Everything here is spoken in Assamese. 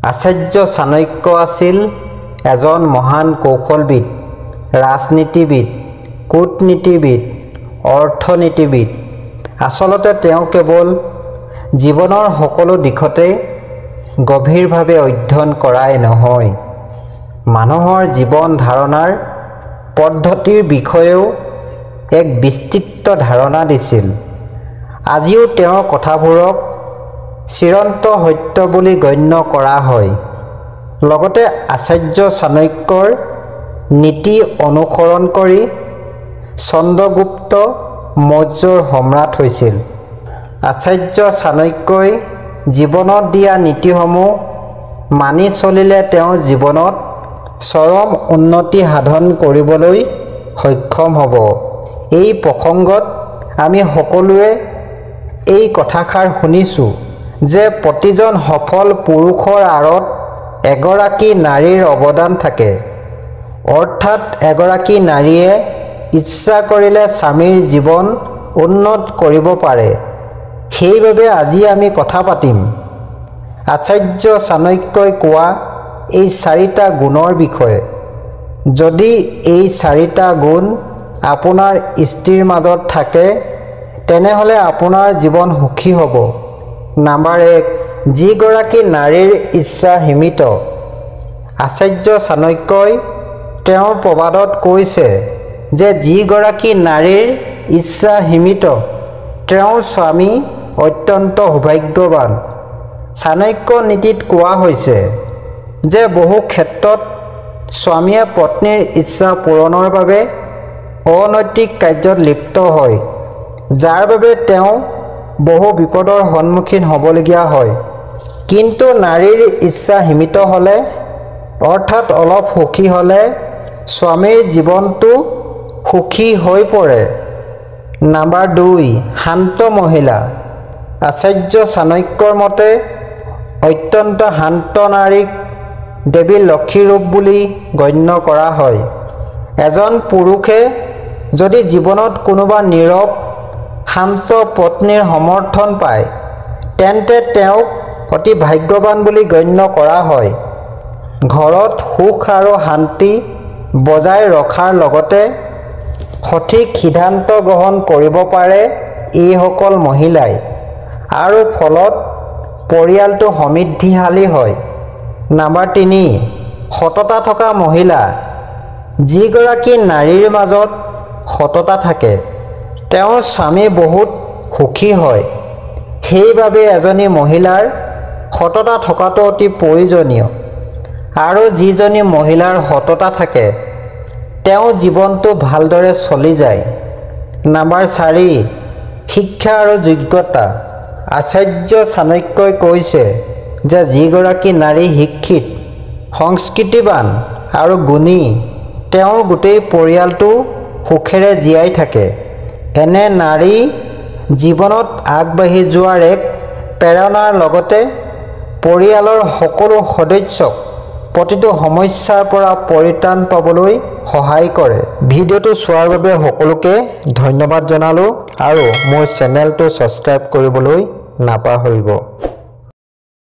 আচাৰ্য চাণক্য আছিল এজন মহান কৌশলবিদ, ৰাজনীতিবিদ, কূটনীতিবিদ, অৰ্থনীতিবিদ। আচলতে তেওঁ কেৱল জীৱনৰ সকলো দিশতে গভীৰভাৱে অধ্যয়ন কৰাই নহয়, মানুহৰ জীৱন ধাৰণাৰ পদ্ধতিৰ বিষয়েও এক বিস্তৃত ধাৰণা দিছিল। আজিও তেওঁৰ কথাবোৰক চিৰন্ত সত্য বুলি গণ্য কৰা হয়। লগতে আচাৰ্য চাণক্যৰ নীতি অনুসৰণ কৰি চন্দ্ৰগুপ্ত মৌৰ্যৰ সম্ৰাট হৈছিল। আচাৰ্য চাণক্যই জীৱনত দিয়া নীতিসমূহ মানি চলিলে তেওঁ জীৱনত চৰম উন্নতি সাধন কৰিবলৈ সক্ষম হ'ব। এই প্ৰসংগত আমি সকলোৱে এই কথাষাৰ শুনিছোঁ যে প্ৰতিজন সফল পুৰুষৰ আঁৰত এগৰাকী নাৰীৰ অৱদান থাকে। অৰ্থাৎ এগৰাকী নাৰীয়ে ইচ্ছা কৰিলে স্বামীৰ জীৱন উন্নত কৰিব পাৰে। সেইবাবে আজি আমি কথা পাতিম আচাৰ্য চাণক্যই কোৱা এই 4টা গুণৰ বিষয়ে। যদি এই 4টা গুণ আপোনাৰ স্ত্ৰীৰ মাজত থাকে তেনেহ'লে আপোনাৰ জীৱন সুখী হ'ব। নম্বৰ 1, যিগৰাকী নাৰীৰ ইচ্ছা সীমিত। আচাৰ্য চাণক্যই তেওঁৰ প্ৰবাদত কৈছে যে যিগৰাকী নাৰীৰ ইচ্ছা সীমিত তেওঁৰ স্বামী অত্যন্ত সৌভাগ্যৱান। চাণক্য নীতিত কোৱা হৈছে যে বহু ক্ষেত্ৰত স্বামীয়ে পত্নীৰ ইচ্ছা পূৰণৰ বাবে অনৈতিক কাৰ্যত লিপ্ত হয়, যাৰ বাবে তেওঁ বহু বিপদৰ সন্মুখীন হ'বলগীয়া হয়। কিন্তু নাৰীৰ ইচ্ছা সীমিত হ'লে, অৰ্থাৎ অলপ সুখী হ'লে স্বামীৰ জীৱনটো সুখী হৈ পৰে। নম্বৰ 2, শান্ত মহিলা। আচাৰ্য চাণক্যৰ মতে অত্যন্ত শান্ত নাৰীক দেৱী লক্ষ্মীৰ ৰূপ বুলি গণ্য কৰা হয়। এজন পুৰুষে যদি জীৱনত কোনোবা নীৰৱ, শান্ত পত্নীৰ সমৰ্থন পায় তেন্তে তেওঁক অতি ভাগ্যৱান বুলি গণ্য কৰা হয়। ঘৰত সুখ আৰু শান্তি বজাই ৰখাৰ লগতে সঠিক সিদ্ধান্ত গ্ৰহণ কৰিব পাৰে এইসকল মহিলাই, আৰু ফলত পৰিয়ালটো সমৃদ্ধিশালী হয়। নম্বৰ 3, সততা থকা মহিলা। যিগৰাকী নাৰীৰ মাজত সততা থাকে তেওঁৰ স্বামী বহুত সুখী হয়। সেইবাবে এজনী মহিলাৰ সততা থকাটো অতি প্ৰয়োজনীয়। আৰু যিজনী মহিলাৰ সততা থাকে তেওঁ জীৱনটো ভালদৰে চলি যায়। নম্বৰ 4, শিক্ষা আৰু যোগ্যতা। আচাৰ্য চাণক্যই কৈছে যে যিগৰাকী নাৰী শিক্ষিত, সংস্কৃতিবান আৰু গুণী তেওঁৰ গোটেই পৰিয়ালটো সুখেৰে জীয়াই থাকে। এনে নাৰী জীৱনত আগবাঢ়ি যোৱাৰ এক প্ৰেৰণাৰ লগতে পৰিয়ালৰ সকলো সদস্যক প্ৰতিটো সমস্যাৰ পৰা পৰিত্ৰাণ পাবলৈ সহায় কৰে। ভিডিঅ'টো চোৱাৰ বাবে সকলোকে ধন্যবাদ জনালোঁ আৰু মোৰ চেনেলটো ছাবস্ক্ৰাইব কৰিবলৈ নাপাহৰিব।